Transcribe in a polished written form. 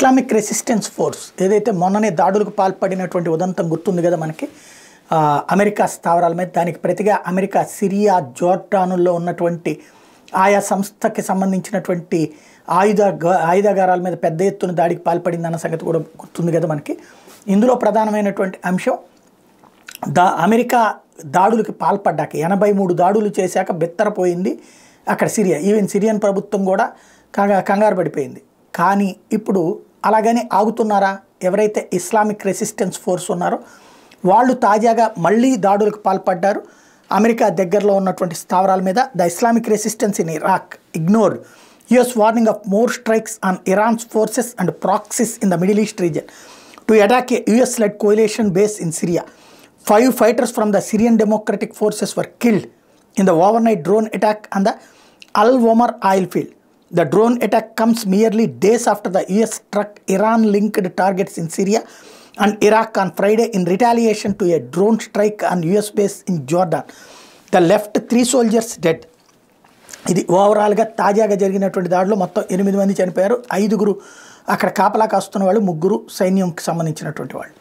Islamic resistance force ఏదైతే మొన్ననే దాడులకు పాల్పడినటువంటి ఉదంతం గుర్తుంది కదా మనకి, అమెరికా స్థావరాల మీద. దానికి ప్రతిగా అమెరికా సిరియా జోర్డానుల్లో ఉన్నటువంటి ఆయా సంస్థకి సంబంధించినటువంటి ఆయుధాగారాల మీద పెద్ద ఎత్తున దాడికి పాల్పడిందన్న సంగతి కూడా గుర్తుంది కదా మనకి. ఇందులో ప్రధానమైనటువంటి అంశం అమెరికా దాడులకి పాల్పడ్డాక 83 దాడులు చేశాక బెత్తరపోయింది అక్కడ సిరియా. ఈవెన్ సిరియన్ ప్రభుత్వం కూడా కంగారు పడిపోయింది. కానీ ఇప్పుడు అలాగని ఆగుతున్నారా? ఎవరైతే ఇస్లామిక్ రెసిస్టెన్స్ ఫోర్స్ ఉన్నారో వాళ్ళు తాజాగా మళ్ళీ దాడులకు పాల్పడ్డారు అమెరికా దగ్గరలో ఉన్నటువంటి స్థావరాల మీద. The Islamic resistance in Iraq ignored US warning of more strikes on Iran's forces and praxis in the middle east region to attack A US-led coalition base in Syria. 5 fighters from the Syrian Democratic Forces were killed in the overnight drone attack on the Al Omar oil field. The drone attack comes merely days after the US struck Iran-linked targets in Syria and Iraq on Friday in retaliation to a drone strike on US base in Jordan. The left 3 soldiers dead. ఇది ఓవరాల్గా తాజాగా జరిగినటువంటి దాడిలో మొత్తం 8 మంది చనిపోయారు. 5 అక్కడ కాపలా కాస్తున్న వాళ్ళు, 3 సైన్యంకి సంబంధించినటువంటి వాళ్ళు.